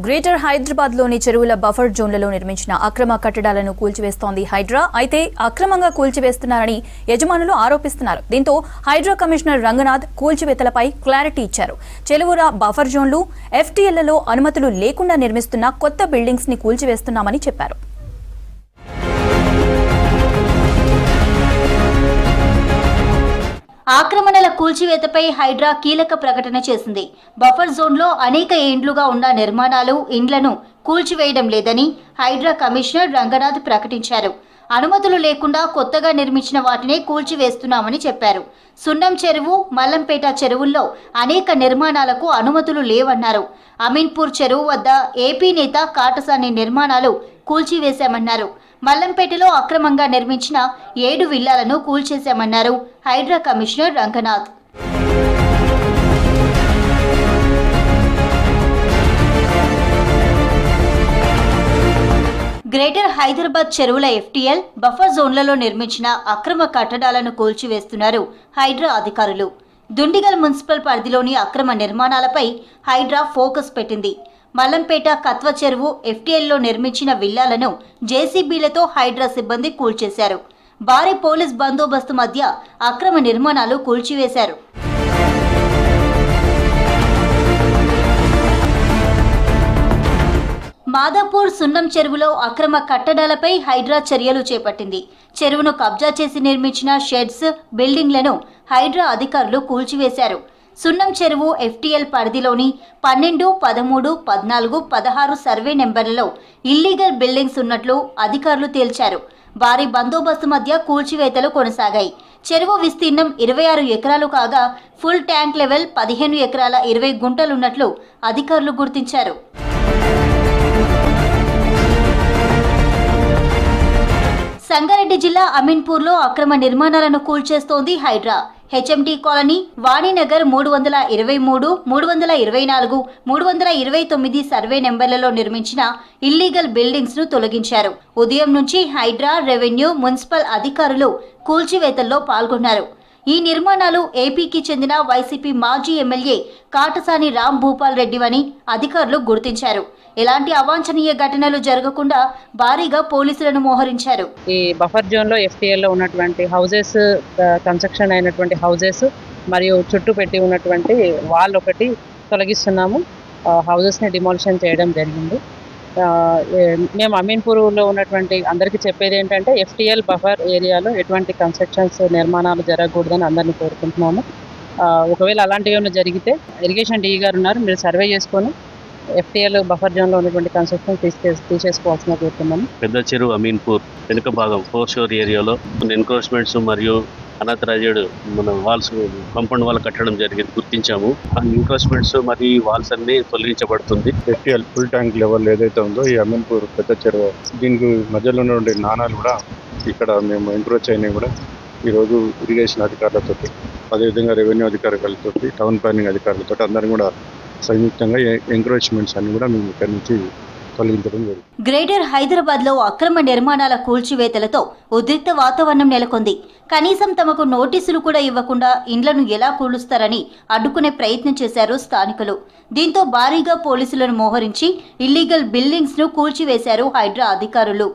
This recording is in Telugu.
గ్రేటర్ హైదరాబాద్ లోని చెరువుల బఫర్ జోన్లలో నిర్మించిన అక్రమ కట్టడాలను కూల్చివేస్తోంది హైడ్రా. అయితే అక్రమంగా కూల్చివేస్తున్నారని యజమానులు ఆరోపిస్తున్నారు. దీంతో హైడ్రా కమిషనర్ రంగనాథ్ కూల్చివేతలపై క్లారిటీ ఇచ్చారు. చెరువుల బఫర్ జోన్లు, ఎఫ్టీఎల్లలో అనుమతులు లేకుండా నిర్మిస్తున్న కొత్త బిల్డింగ్స్ ని కూల్చివేస్తున్నామని చెప్పారు. ఆక్రమణల కూల్చివేతపై హైడ్రా కీలక ప్రకటన చేసింది. బఫర్ జోన్లో అనేక ఏండ్లుగా ఉన్న నిర్మాణాలు, ఇండ్లను కూల్చివేయడం లేదని హైడ్రా కమిషనర్ రంగనాథ్ ప్రకటించారు. అనుమతులు లేకుండా కొత్తగా నిర్మించిన వాటినే కూల్చివేస్తున్నామని చెప్పారు. సున్నం చెరువు, మల్లంపేట చెరువుల్లో అనేక నిర్మాణాలకు అనుమతులు లేవన్నారు. అమీన్పూర్ చెరువు వద్ద ఏపీ నేత కాటసాని నిర్మాణాలు కూల్చివేశామన్నారు. మల్లంపేటలో అక్రమంగా నిర్మించిన 7 విల్లాలను కూల్చేశామన్నారు హైడ్రా కమిషనర్ రంగనాథ్. గ్రేటర్ హైదరాబాద్ చెరువుల ఎఫ్టీఎల్, బఫర్ జోన్లలో నిర్మించిన అక్రమ కట్టడాలను కూల్చివేస్తున్నారు హైడ్రా అధికారులు. దుండిగల్ మున్సిపల్ పరిధిలోని అక్రమ నిర్మాణాలపై హైడ్రా ఫోకస్ పెట్టింది. మల్లంపేట కత్వ చెరువు ఎఫ్టీఎల్లో నిర్మించిన విల్లాలను జేసీబీలతో హైడ్రా సిబ్బంది కూల్చేశారు. భారీ పోలీస్ బందోబస్తు మధ్య అక్రమ నిర్మాణాలు కూల్చివేశారు. మాదాపూర్ సున్నం చెరువులో అక్రమ కట్టడాలపై హైడ్రా చర్యలు చేపట్టింది. చెరువును కబ్జా చేసి నిర్మించిన షెడ్స్, బిల్డింగ్లను హైడ్రా అధికారులు కూల్చివేశారు. సున్నం చెరువు ఎఫ్టీఎల్ పరిధిలోని 12, 13, 14, 16 సర్వే నెంబర్లలో ఇల్లీగల్ బిల్డింగ్స్ ఉన్నట్లు అధికారులు తేల్చారు. భారీ బందోబస్తు మధ్య కూల్చివేతలు కొనసాగాయి. చెరువు విస్తీర్ణం 26 ఎకరాలు కాగా ఫుల్ ట్యాంక్ లెవెల్ 15 ఎకరాల 20 గుంటలున్నట్లు అధికారులు గుర్తించారు. సంగారెడ్డి జిల్లా అమీన్పూర్లో అక్రమ నిర్మాణాలను కూల్చేస్తోంది Hydraa. HMT colony, Vaninagar 323, 324, 329 survey నెంబర్లలో నిర్మించిన ఇల్లీగల్ బిల్డింగ్స్ ను తొలగించారు. ఉదయం నుంచి హైడ్రా, రెవెన్యూ, మున్సిపల్ అధికారులు కూల్చివేతల్లో పాల్గొన్నారు. ఈ నిర్మాణాలు ఏపీకి చెందిన వైసీపీ మాజీ ఎమ్మెల్యే కాటసాని రామ్ భూపాల్ రెడ్డివని అధికారులు గుర్తించారు. ఎలాంటి అవాంఛనీయ ఘటనలు జరగకుండా భారీగా పోలీసులను మోహరించారు. ఈ బఫర్ జోన్ లో ఎఫ్టీఎల్ లో ఉన్నటువంటి హౌసెస్, కన్స్ట్రక్షన్ అయినటువంటి హౌసెస్ మరియు చుట్టూ పెట్టి ఉన్నటువంటి వాల్ ఒకటి తొలగిస్తున్నాము. హౌసెస్ ని డిమాలిషన్ చేయడం జరిగింది. మేము అమీన్పూర్లో ఉన్నటువంటి అందరికీ చెప్పేది ఏంటంటే ఎఫ్టీఎల్ బఫర్ ఏరియాలో ఎటువంటి కన్స్ట్రక్షన్స్, నిర్మాణాలు జరగకూడదని అందరినీ కోరుకుంటున్నాము. ఒకవేళ అలాంటివి ఏమైనా జరిగితే ఇరిగేషన్ డీ గారు ఉన్నారు, మీరు సర్వే చేసుకొని ఎఫ్టీఎల్ బఫర్ జోన్ లో ఉన్నటువంటి కన్స్ట్రక్షన్ తీసేసుకోవాల్సిన కోరుతున్నాము. పెద్ద చెరువు అమీన్పూర్ వెనుక భాగం 4 షోర్ ఏరియాలో ఎన్క్రోచ్మెంట్స్ మరియు అనాథరైజ్డ్ మన వాల్స్, కాంపౌండ్ వాల్ కట్టడం జరిగింది, గుర్తించాము. ఆ ఎన్క్రోచ్మెంట్స్ మరియు వాల్స్ అన్ని తొలగించబడుతుంది. ఎఫ్టీఎల్ ఫుల్ ట్యాంక్ లెవెల్ ఏదైతే ఉందో ఈ అమీన్పూర్ పెద్ద చెరువు, దీనికి మధ్యలో ఉన్నటువంటి నాణాలు కూడా ఇక్కడ మేము ఎంక్రోచ్ అయినవి కూడా ఈరోజు ఇరిగేషన్ అధికారులతో, అదేవిధంగా రెవెన్యూ అధికారులతో, టౌన్ ప్లానింగ్ అధికారులతో అందరం కూడా సంయుక్తంగా ఎంక్రోచ్మెంట్స్ అన్ని కూడా మేము ఇక్కడి నుంచి తొలగించడం జరిగింది. గ్రేటర్ హైదరాబాద్ లో అక్రమ నిర్మాణాల కూల్చివేతలతో ఉద్రిక్త వాతావరణం నెలకొంది. కనీసం తమకు నోటీసులు కూడా ఇవ్వకుండా ఇండ్లను ఎలా కూలుస్తారని అడ్డుకునే ప్రయత్నం చేశారు స్థానికులు. దీంతో భారీగా పోలీసులను మోహరించి ఇల్లీగల్ బిల్డింగ్స్ ను కూల్చివేశారు హైడ్రా అధికారులు.